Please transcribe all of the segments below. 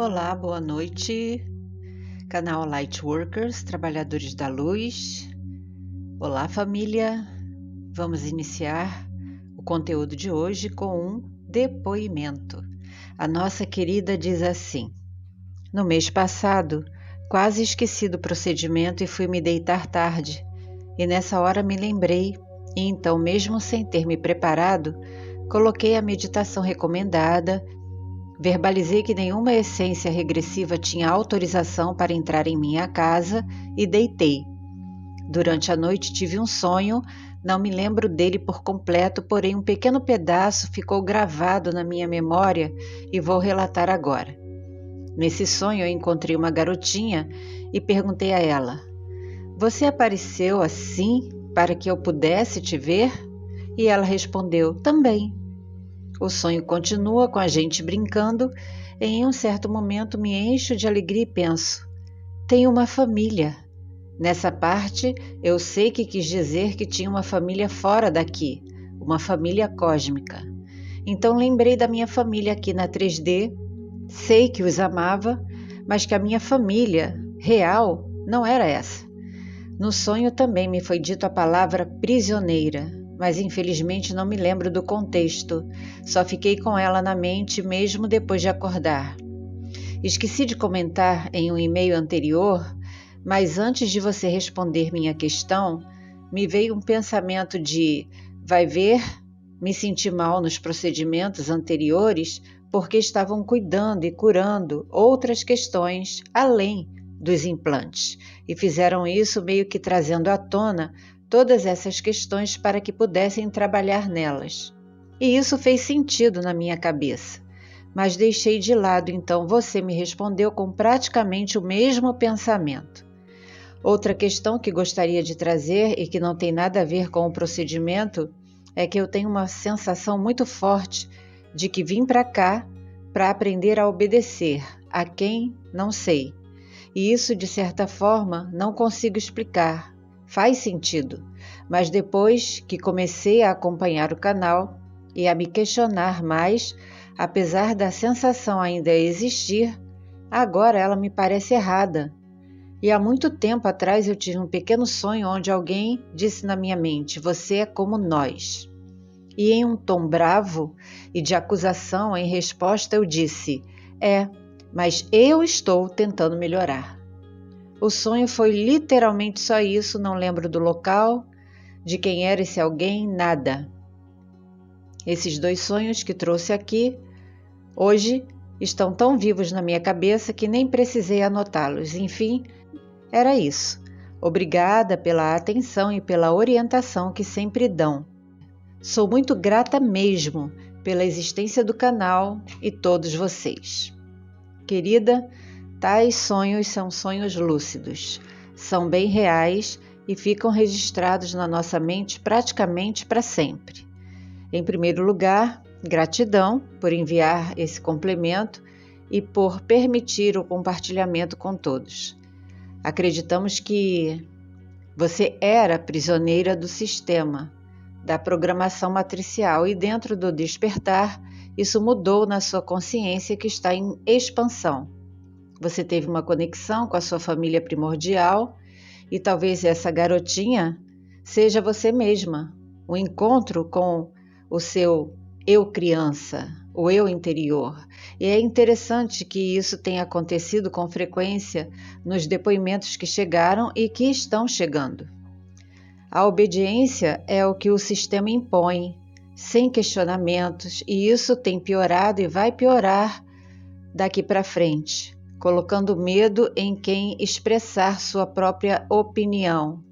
Olá, boa noite, canal Lightworkers, Trabalhadores da Luz. Olá, família. Vamos iniciar o conteúdo de hoje com um depoimento. A nossa querida diz assim: no mês passado, quase esqueci do procedimento e fui me deitar tarde. E nessa hora me lembrei, e então, mesmo sem ter me preparado, coloquei a meditação recomendada. Verbalizei que nenhuma essência regressiva tinha autorização para entrar em minha casa e deitei. Durante a noite tive um sonho, não me lembro dele por completo, porém um pequeno pedaço ficou gravado na minha memória e vou relatar agora. Nesse sonho eu encontrei uma garotinha e perguntei a ela: "Você apareceu assim para que eu pudesse te ver?" E ela respondeu: "Também." O sonho continua com a gente brincando e em um certo momento me encho de alegria e penso: tenho uma família. Nessa parte eu sei que quis dizer que tinha uma família fora daqui, uma família cósmica. Então lembrei da minha família aqui na 3D, sei que os amava, mas que a minha família real não era essa. No sonho também me foi dito a palavra prisioneira, mas infelizmente não me lembro do contexto, só fiquei com ela na mente mesmo depois de acordar. Esqueci de comentar em um e-mail anterior, mas antes de você responder minha questão, me veio um pensamento de: vai ver, me senti mal nos procedimentos anteriores porque estavam cuidando e curando outras questões além dos implantes, e fizeram isso meio que trazendo à tona todas essas questões para que pudessem trabalhar nelas. E isso fez sentido na minha cabeça, mas deixei de lado, então você me respondeu com praticamente o mesmo pensamento. Outra questão que gostaria de trazer e que não tem nada a ver com o procedimento é que eu tenho uma sensação muito forte de que vim para cá para aprender a obedecer a quem não sei. E isso, de certa forma, não consigo explicar. Faz sentido, mas depois que comecei a acompanhar o canal e a me questionar mais, apesar da sensação ainda existir, agora ela me parece errada. E há muito tempo atrás eu tive um pequeno sonho onde alguém disse na minha mente: você é como nós. E em um tom bravo e de acusação, em resposta eu disse: mas eu estou tentando melhorar. O sonho foi literalmente só isso, não lembro do local, de quem era esse alguém, nada. Esses dois sonhos que trouxe aqui, hoje, estão tão vivos na minha cabeça que nem precisei anotá-los. Enfim, era isso. Obrigada pela atenção e pela orientação que sempre dão. Sou muito grata mesmo pela existência do canal e todos vocês. Querida, tais sonhos são sonhos lúcidos, são bem reais e ficam registrados na nossa mente praticamente para sempre. Em primeiro lugar, gratidão por enviar esse complemento e por permitir o compartilhamento com todos. Acreditamos que você era prisioneira do sistema, da programação matricial, e dentro do despertar, isso mudou na sua consciência que está em expansão. Você teve uma conexão com a sua família primordial e talvez essa garotinha seja você mesma, um encontro com o seu eu criança, o eu interior. E é interessante que isso tenha acontecido com frequência nos depoimentos que chegaram e que estão chegando. A obediência é o que o sistema impõe, sem questionamentos, e isso tem piorado e vai piorar daqui para frente, colocando medo em quem expressar sua própria opinião.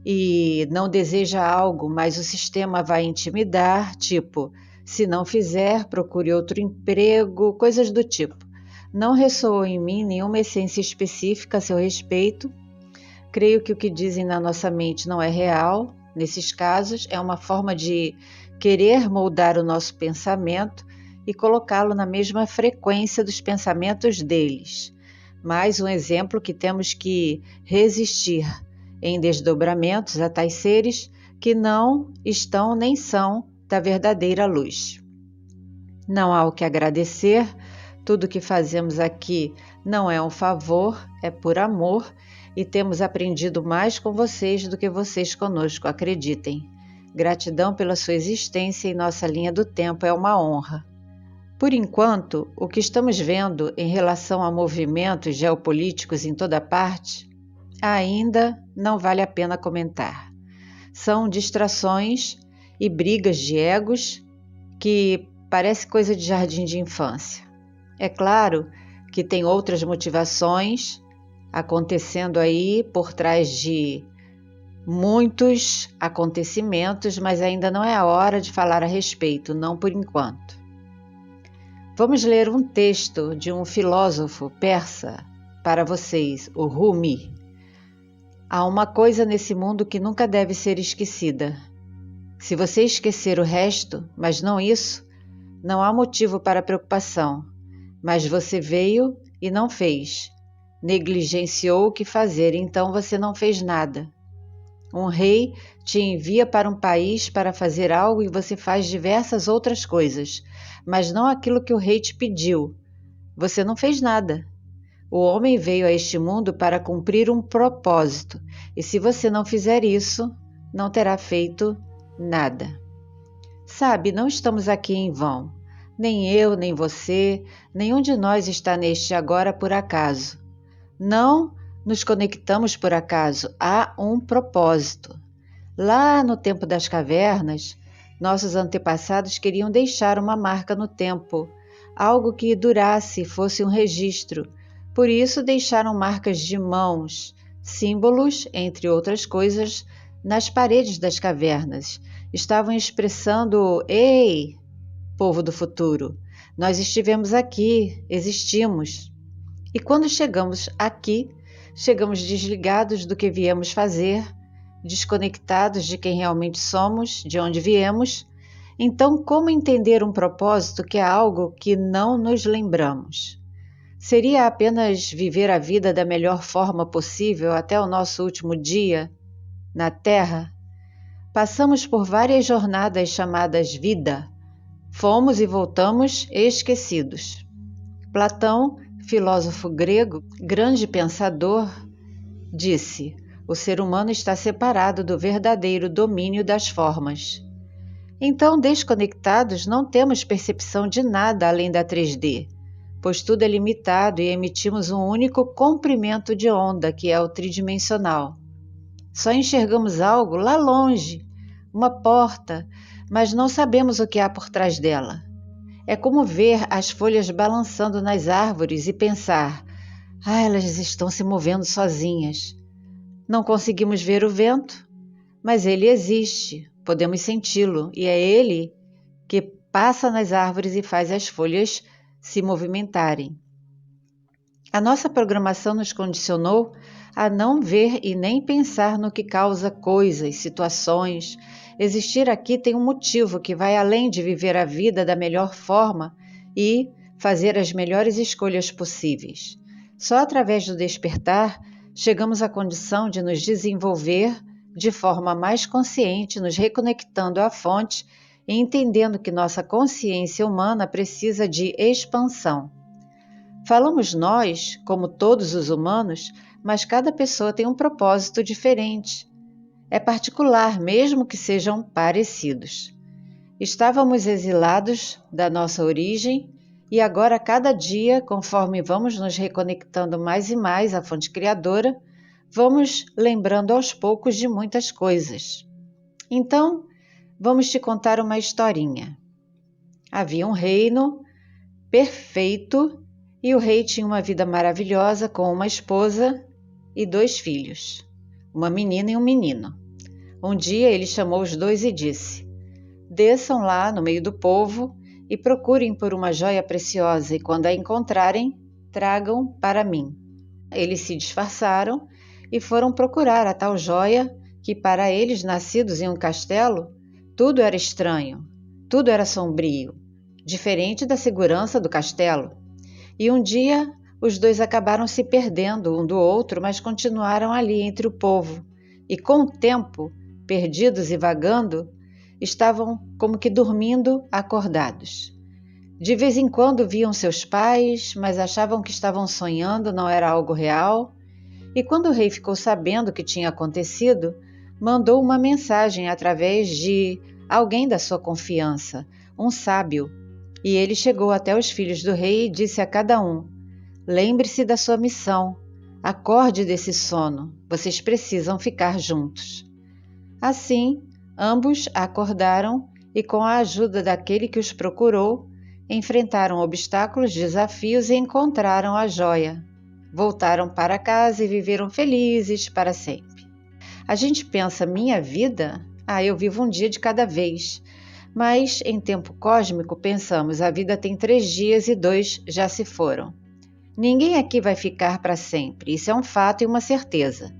E não deseja algo, mas o sistema vai intimidar, tipo: se não fizer, procure outro emprego, coisas do tipo. Não ressoou em mim nenhuma essência específica a seu respeito. Creio que o que dizem na nossa mente não é real. Nesses casos, é uma forma de querer moldar o nosso pensamento e colocá-lo na mesma frequência dos pensamentos deles. Mais um exemplo que temos que resistir em desdobramentos a tais seres que não estão nem são da verdadeira luz. Não há o que agradecer, Tudo que fazemos aqui não é um favor, é por amor, e temos aprendido mais com vocês do que vocês conosco, acreditem. Gratidão pela sua existência em nossa linha do tempo, é uma honra. Por enquanto, o que estamos vendo em relação a movimentos geopolíticos em toda parte, ainda não vale a pena comentar. São distrações e brigas de egos que parece coisa de jardim de infância. É claro que tem outras motivações acontecendo aí por trás de muitos acontecimentos, mas ainda não é a hora de falar a respeito, não por enquanto. Vamos ler um texto de um filósofo persa para vocês, o Rumi. Há uma coisa nesse mundo que nunca deve ser esquecida. Se você esquecer o resto, mas não isso, não há motivo para preocupação. Mas você veio e não fez. Negligenciou o que fazer, então você não fez nada. Um rei te envia para um país para fazer algo e você faz diversas outras coisas, mas não aquilo que o rei te pediu. Você não fez nada. O homem veio a este mundo para cumprir um propósito, e se você não fizer isso, não terá feito nada. Sabe, não estamos aqui em vão. Nem eu, nem você, nenhum de nós está neste agora por acaso. Não nos conectamos por acaso, há um propósito. Lá no tempo das cavernas, nossos antepassados queriam deixar uma marca no tempo, algo que durasse, fosse um registro. Por isso deixaram marcas de mãos, símbolos, entre outras coisas, nas paredes das cavernas. Estavam expressando: "Ei, povo do futuro, nós estivemos aqui, existimos. E quando chegamos aqui, chegamos desligados do que viemos fazer, desconectados de quem realmente somos, de onde viemos. Então, como entender um propósito que é algo que não nos lembramos? Seria apenas viver a vida da melhor forma possível até o nosso último dia na Terra? Passamos por várias jornadas chamadas vida. Fomos e voltamos esquecidos." Platão, filósofo grego, grande pensador, disse: "O ser humano está separado do verdadeiro domínio das formas." Então, desconectados, não temos percepção de nada além da 3D, pois tudo é limitado e emitimos um único comprimento de onda, que é o tridimensional. Só enxergamos algo lá longe, uma porta, mas não sabemos o que há por trás dela. É como ver as folhas balançando nas árvores e pensar: elas estão se movendo sozinhas. Não conseguimos ver o vento, mas ele existe, podemos senti-lo, e é ele que passa nas árvores e faz as folhas se movimentarem. A nossa programação nos condicionou a não ver e nem pensar no que causa coisas, situações. Existir aqui tem um motivo que vai além de viver a vida da melhor forma e fazer as melhores escolhas possíveis. Só através do despertar chegamos à condição de nos desenvolver de forma mais consciente, nos reconectando à fonte e entendendo que nossa consciência humana precisa de expansão. Falamos nós, como todos os humanos, mas cada pessoa tem um propósito diferente. É particular, mesmo que sejam parecidos. Estávamos exilados da nossa origem e agora, cada dia, conforme vamos nos reconectando mais e mais à fonte criadora, vamos lembrando aos poucos de muitas coisas. Então, vamos te contar uma historinha. Havia um reino perfeito e o rei tinha uma vida maravilhosa com uma esposa e 2 filhos, uma menina e um menino. Um dia ele chamou os 2 e disse: "Desçam lá no meio do povo e procurem por uma joia preciosa e quando a encontrarem, tragam para mim." Eles se disfarçaram e foram procurar a tal joia que para eles, nascidos em um castelo, tudo era estranho, tudo era sombrio, diferente da segurança do castelo. E um dia os 2 acabaram se perdendo um do outro, mas continuaram ali entre o povo. E com o tempo, perdidos e vagando, estavam como que dormindo acordados. De vez em quando viam seus pais, mas achavam que estavam sonhando, não era algo real. E quando o rei ficou sabendo o que tinha acontecido, mandou uma mensagem através de alguém da sua confiança, um sábio. E ele chegou até os filhos do rei e disse a cada um: lembre-se da sua missão, acorde desse sono, vocês precisam ficar juntos. Assim, ambos acordaram e, com a ajuda daquele que os procurou, enfrentaram obstáculos, desafios e encontraram a joia. Voltaram para casa e viveram felizes para sempre. A gente pensa, minha vida? Eu vivo um dia de cada vez. Mas, em tempo cósmico, pensamos, a vida tem 3 dias e 2 já se foram. Ninguém aqui vai ficar para sempre, isso é um fato e uma certeza.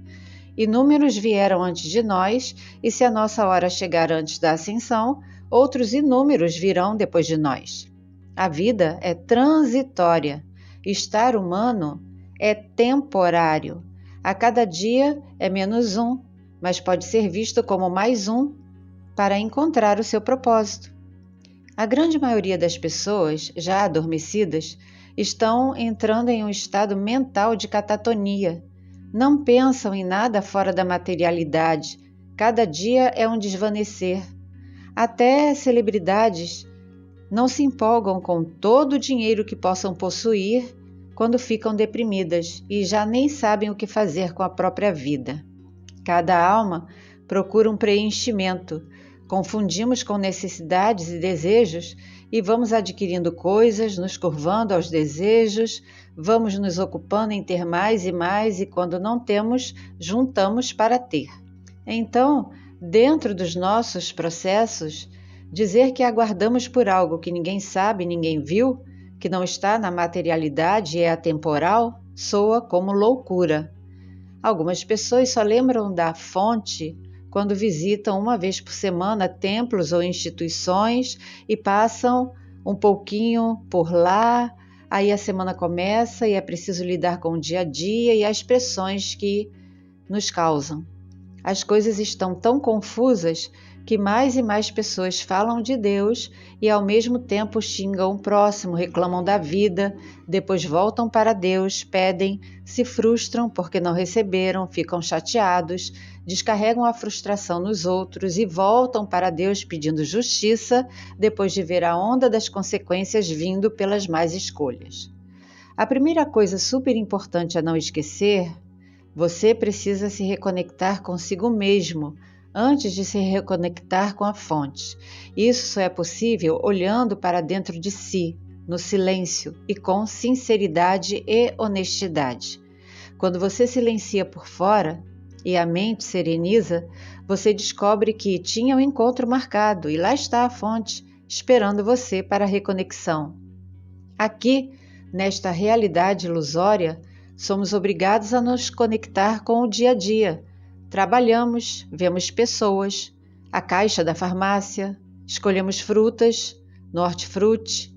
Inúmeros vieram antes de nós, e se a nossa hora chegar antes da ascensão, outros inúmeros virão depois de nós. A vida é transitória. Estar humano é temporário. A cada dia é menos um, mas pode ser visto como mais um para encontrar o seu propósito. A grande maioria das pessoas, já adormecidas, estão entrando em um estado mental de catatonia. Não pensam em nada fora da materialidade. Cada dia é um desvanecer. Até celebridades não se empolgam com todo o dinheiro que possam possuir quando ficam deprimidas e já nem sabem o que fazer com a própria vida. Cada alma procura um preenchimento. Confundimos com necessidades e desejos e vamos adquirindo coisas, nos curvando aos desejos, vamos nos ocupando em ter mais e quando não temos, juntamos para ter. Então, dentro dos nossos processos, dizer que aguardamos por algo que ninguém sabe, ninguém viu, que não está na materialidade e é atemporal, soa como loucura. Algumas pessoas só lembram da fonte quando visitam uma vez por semana templos ou instituições e passam um pouquinho por lá, aí a semana começa e é preciso lidar com o dia a dia e as pressões que nos causam. As coisas estão tão confusas que mais e mais pessoas falam de Deus e ao mesmo tempo xingam o próximo, reclamam da vida, depois voltam para Deus, pedem, se frustram porque não receberam, ficam chateados, descarregam a frustração nos outros e voltam para Deus pedindo justiça depois de ver a onda das consequências vindo pelas más escolhas. A primeira coisa super importante a não esquecer: você precisa se reconectar consigo mesmo antes de se reconectar com a fonte. Isso só é possível olhando para dentro de si, no silêncio e com sinceridade e honestidade. Quando você silencia por fora e a mente sereniza, você descobre que tinha um encontro marcado e lá está a fonte, esperando você para a reconexão. Aqui, nesta realidade ilusória, somos obrigados a nos conectar com o dia a dia. Trabalhamos, vemos pessoas, a caixa da farmácia, escolhemos frutas, no hortifruti,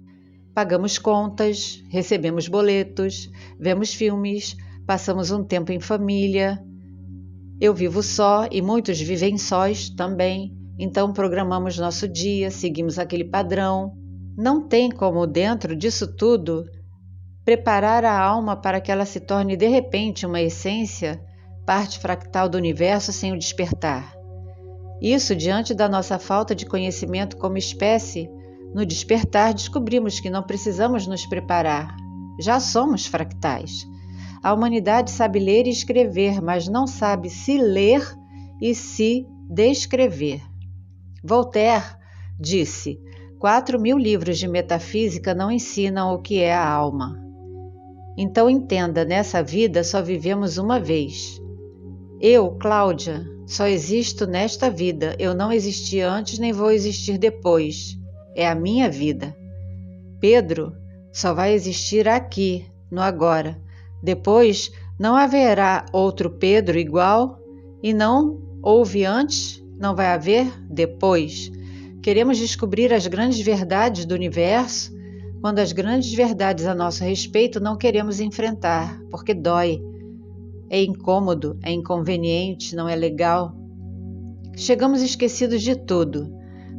pagamos contas, recebemos boletos, vemos filmes, passamos um tempo em família. Eu vivo só e muitos vivem sós também, então programamos nosso dia, seguimos aquele padrão. Não tem como, dentro disso tudo, preparar a alma para que ela se torne de repente uma essência, parte fractal do universo sem o despertar. Isso, diante da nossa falta de conhecimento como espécie, no despertar descobrimos que não precisamos nos preparar. Já somos fractais. A humanidade sabe ler e escrever, mas não sabe se ler e se descrever. Voltaire disse: 4.000 livros de metafísica não ensinam o que é a alma. Então entenda, nessa vida só vivemos uma vez. Eu, Cláudia, só existo nesta vida. Eu não existi antes nem vou existir depois. É a minha vida. Pedro só vai existir aqui, no agora. Depois não haverá outro Pedro igual e não houve antes, não vai haver depois. Queremos descobrir as grandes verdades do universo, quando as grandes verdades a nosso respeito não queremos enfrentar, porque dói. É incômodo, é inconveniente, não é legal. Chegamos esquecidos de tudo.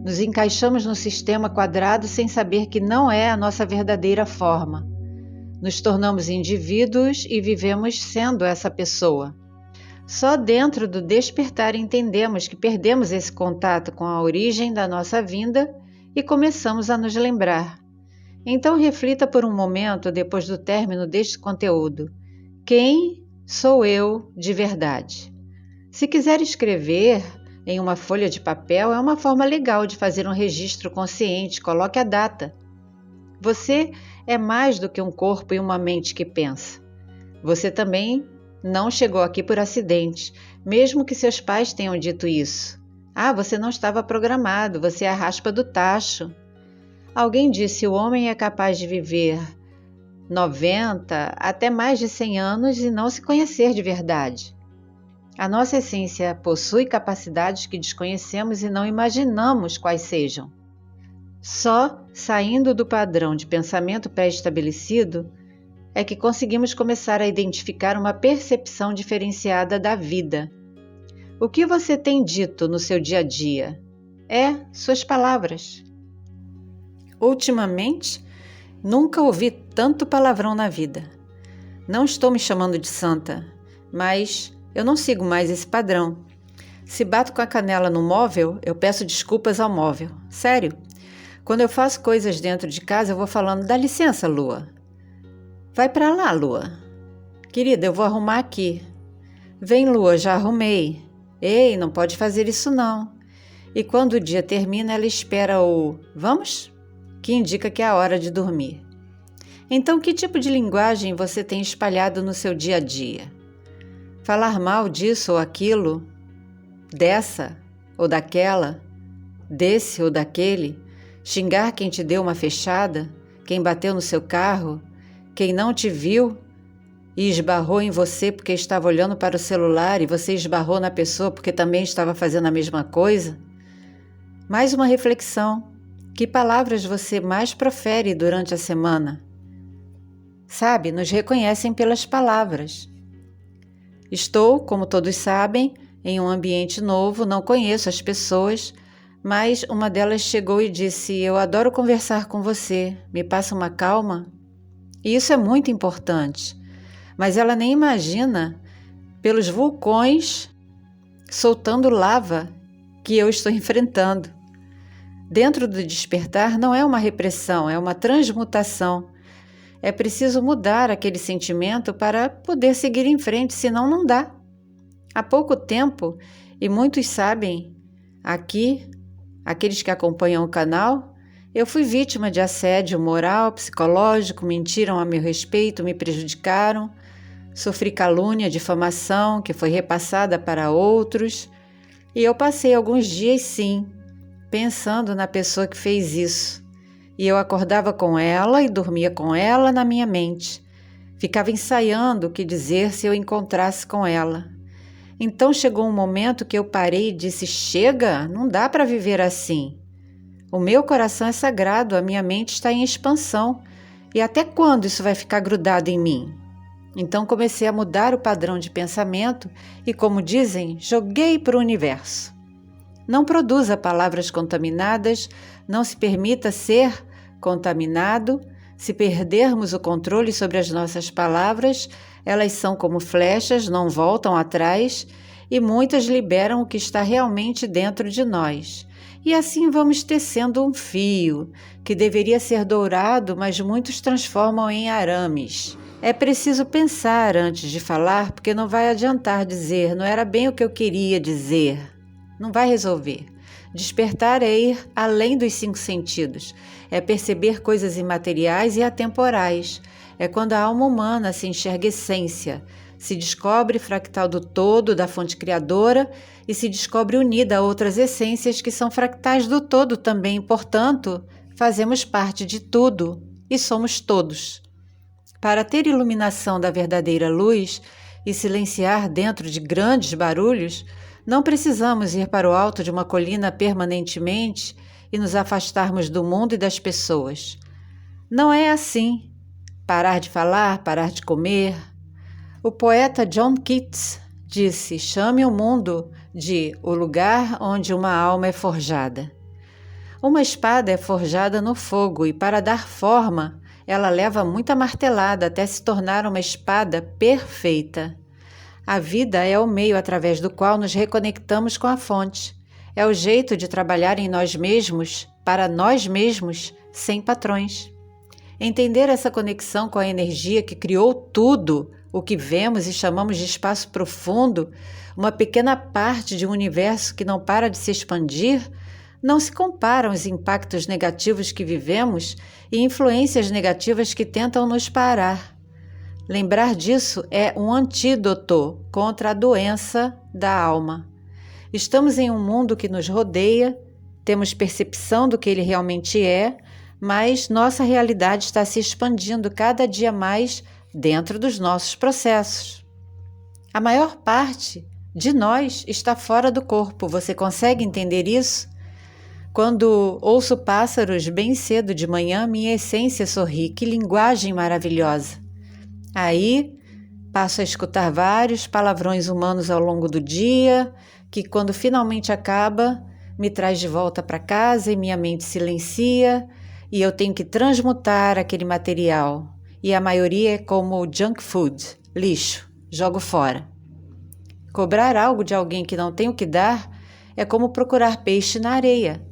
Nos encaixamos no sistema quadrado sem saber que não é a nossa verdadeira forma. Nos tornamos indivíduos e vivemos sendo essa pessoa. Só dentro do despertar entendemos que perdemos esse contato com a origem da nossa vinda e começamos a nos lembrar. Então reflita por um momento depois do término deste conteúdo. Quem sou eu de verdade? Se quiser escrever em uma folha de papel, é uma forma legal de fazer um registro consciente. Coloque a data. Você é mais do que um corpo e uma mente que pensa. Você também não chegou aqui por acidente, mesmo que seus pais tenham dito isso. Você não estava programado, você é a raspa do tacho. Alguém disse: o homem é capaz de viver 90 até mais de 100 anos e não se conhecer de verdade. A nossa essência possui capacidades que desconhecemos e não imaginamos quais sejam. Só saindo do padrão de pensamento pré-estabelecido é que conseguimos começar a identificar uma percepção diferenciada da vida. O que você tem dito no seu dia a dia? Suas palavras. Ultimamente, nunca ouvi tanto palavrão na vida. Não estou me chamando de santa, mas eu não sigo mais esse padrão. Se bato com a canela no móvel, eu peço desculpas ao móvel. Sério. Quando eu faço coisas dentro de casa, eu vou falando: dá licença, Lua. Vai pra lá, Lua. Querida, eu vou arrumar aqui. Vem, Lua, já arrumei. Ei, não pode fazer isso não. E quando o dia termina, ela espera o vamos? Que indica que é a hora de dormir. Então, que tipo de linguagem você tem espalhado no seu dia a dia? Falar mal disso ou aquilo, dessa ou daquela, desse ou daquele, xingar quem te deu uma fechada, quem bateu no seu carro, quem não te viu e esbarrou em você porque estava olhando para o celular e você esbarrou na pessoa porque também estava fazendo a mesma coisa? Mais uma reflexão. Que palavras você mais profere durante a semana? Sabe, nos reconhecem pelas palavras. Estou, como todos sabem, em um ambiente novo, não conheço as pessoas, mas uma delas chegou e disse: eu adoro conversar com você, me passa uma calma? E isso é muito importante, mas ela nem imagina pelos vulcões soltando lava que eu estou enfrentando. Dentro do despertar não é uma repressão, é uma transmutação. É preciso mudar aquele sentimento para poder seguir em frente, senão não dá. Há pouco tempo, e muitos sabem, aqui, aqueles que acompanham o canal, eu fui vítima de assédio moral, psicológico, mentiram a meu respeito, me prejudicaram, sofri calúnia, difamação, que foi repassada para outros, e eu passei alguns dias, sim, pensando na pessoa que fez isso. E eu acordava com ela e dormia com ela na minha mente. Ficava ensaiando o que dizer se eu encontrasse com ela. Então chegou um momento que eu parei e disse: chega, não dá para viver assim. O meu coração é sagrado, a minha mente está em expansão. E até quando isso vai ficar grudado em mim? Então comecei a mudar o padrão de pensamento e, como dizem, joguei para o universo. Não produza palavras contaminadas, não se permita ser contaminado. Se perdermos o controle sobre as nossas palavras, elas são como flechas, não voltam atrás, e muitas liberam o que está realmente dentro de nós. E assim vamos tecendo um fio, que deveria ser dourado, mas muitos transformam em arames. É preciso pensar antes de falar, porque não vai adiantar dizer: não era bem o que eu queria dizer. Não vai resolver. Despertar é ir além dos 5 sentidos. É perceber coisas imateriais e atemporais. É quando a alma humana se enxerga essência, se descobre fractal do todo, da fonte criadora, e se descobre unida a outras essências que são fractais do todo também. Portanto, fazemos parte de tudo e somos todos. Para ter iluminação da verdadeira luz e silenciar dentro de grandes barulhos, não precisamos ir para o alto de uma colina permanentemente e nos afastarmos do mundo e das pessoas. Não é assim. Parar de falar, parar de comer. O poeta John Keats disse: chame o mundo de o lugar onde uma alma é forjada. Uma espada é forjada no fogo e, para dar forma, ela leva muita martelada até se tornar uma espada perfeita. A vida é o meio através do qual nos reconectamos com a fonte. É o jeito de trabalhar em nós mesmos, para nós mesmos, sem patrões. Entender essa conexão com a energia que criou tudo, o que vemos e chamamos de espaço profundo, uma pequena parte de um universo que não para de se expandir, não se compara aos impactos negativos que vivemos e influências negativas que tentam nos parar. Lembrar disso é um antídoto contra a doença da alma. Estamos em um mundo que nos rodeia, temos percepção do que ele realmente é, mas nossa realidade está se expandindo cada dia mais dentro dos nossos processos. A maior parte de nós está fora do corpo. Você consegue entender isso? Quando ouço pássaros bem cedo de manhã, minha essência sorri. Que linguagem maravilhosa! Aí passo a escutar vários palavrões humanos ao longo do dia, que quando finalmente acaba, me traz de volta para casa e minha mente silencia, e eu tenho que transmutar aquele material. E a maioria é como junk food, lixo, jogo fora. Cobrar algo de alguém que não tem o que dar é como procurar peixe na areia.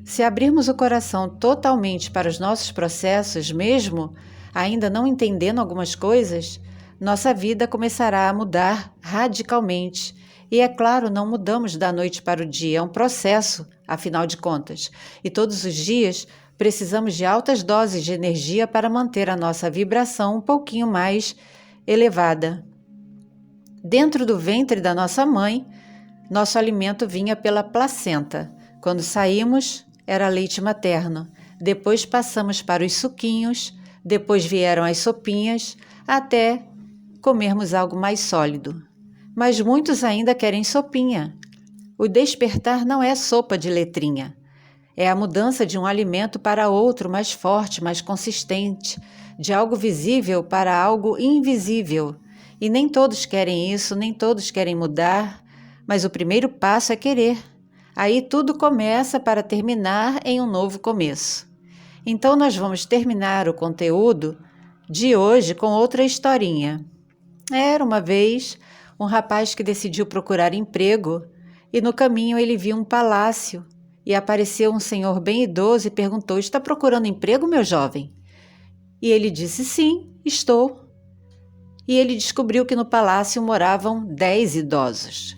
Se abrirmos o coração totalmente para os nossos processos, mesmo ainda não entendendo algumas coisas, nossa vida começará a mudar radicalmente. E é claro, não mudamos da noite para o dia, é um processo, afinal de contas. E todos os dias precisamos de altas doses de energia para manter a nossa vibração um pouquinho mais elevada. Dentro do ventre da nossa mãe, nosso alimento vinha pela placenta. Quando saímos, era leite materno. Depois passamos para os suquinhos, depois vieram as sopinhas, até comermos algo mais sólido. Mas muitos ainda querem sopinha. O despertar não é sopa de letrinha. É a mudança de um alimento para outro mais forte, mais consistente, de algo visível para algo invisível. E nem todos querem isso, nem todos querem mudar, mas o primeiro passo é querer. Aí tudo começa para terminar em um novo começo. Então nós vamos terminar o conteúdo de hoje com outra historinha. Era uma vez um rapaz que decidiu procurar emprego e no caminho ele viu um palácio e apareceu um senhor bem idoso e perguntou: "Está procurando emprego, meu jovem?" E ele disse: "Sim, estou." E ele descobriu que no palácio moravam 10 idosos.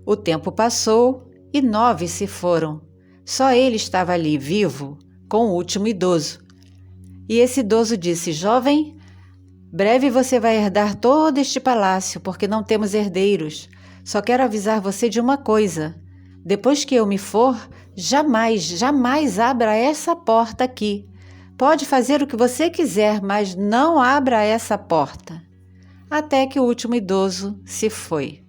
O tempo passou e 9 se foram. Só ele estava ali, vivo, com o último idoso. E esse idoso disse: "Jovem, breve você vai herdar todo este palácio, porque não temos herdeiros. Só quero avisar você de uma coisa. Depois que eu me for, jamais abra essa porta aqui. Pode fazer o que você quiser, mas não abra essa porta." Até que o último idoso se foi.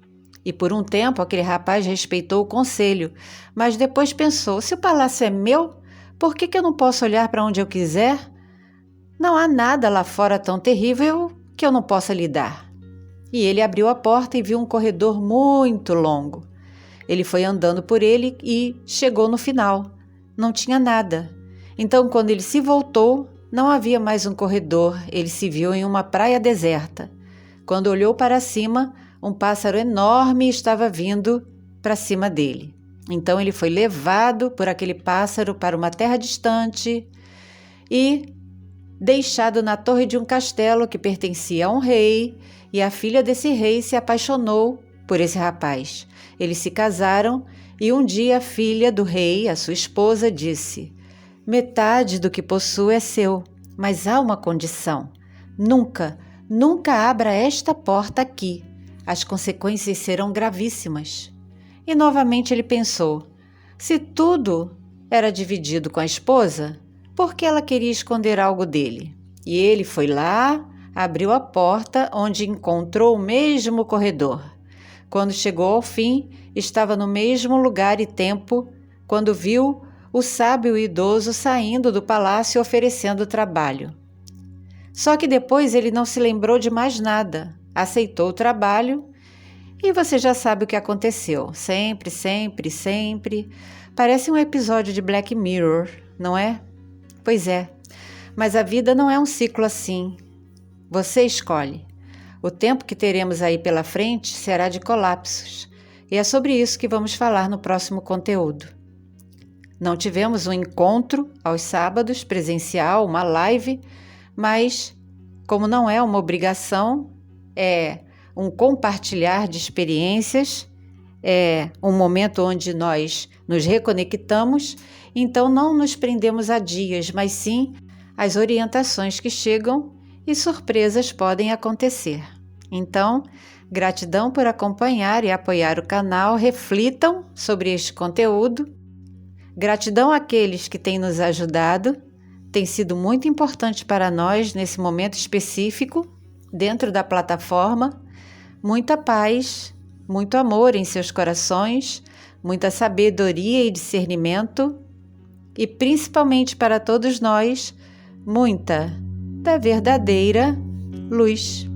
E por um tempo aquele rapaz respeitou o conselho, mas depois pensou: se o palácio é meu, por que eu não posso olhar para onde eu quiser? Não há nada lá fora tão terrível que eu não possa lidar. E ele abriu a porta e viu um corredor muito longo. Ele foi andando por ele e chegou no final. Não tinha nada. Então, quando ele se voltou, não havia mais um corredor, ele se viu em uma praia deserta. Quando olhou para cima, um pássaro enorme estava vindo para cima dele. Então ele foi levado por aquele pássaro para uma terra distante e deixado na torre de um castelo que pertencia a um rei, e a filha desse rei se apaixonou por esse rapaz. Eles se casaram e um dia a filha do rei, a sua esposa, disse: "Metade do que possuo é seu, mas há uma condição. Nunca abra esta porta aqui. As consequências serão gravíssimas." E novamente ele pensou: se tudo era dividido com a esposa, por que ela queria esconder algo dele? E ele foi lá, abriu a porta, onde encontrou o mesmo corredor. Quando chegou ao fim, estava no mesmo lugar e tempo, quando viu o sábio idoso saindo do palácio oferecendo trabalho. Só que depois ele não se lembrou de mais nada, aceitou o trabalho e você já sabe o que aconteceu. Sempre Parece um episódio de Black Mirror, não é? Pois é, mas a vida não é um ciclo assim. Você escolhe. O tempo que teremos aí pela frente será de colapsos, e é sobre isso que vamos falar no próximo conteúdo. Não tivemos um encontro aos sábados presencial, uma live, mas como não é uma obrigação, é um compartilhar de experiências, é um momento onde nós nos reconectamos, então não nos prendemos a dias, mas sim às orientações que chegam e surpresas podem acontecer. Então, gratidão por acompanhar e apoiar o canal, reflitam sobre este conteúdo. Gratidão àqueles que têm nos ajudado, tem sido muito importante para nós nesse momento específico, dentro da plataforma. Muita paz, muito amor em seus corações, muita sabedoria e discernimento, e principalmente para todos nós, muita da verdadeira luz.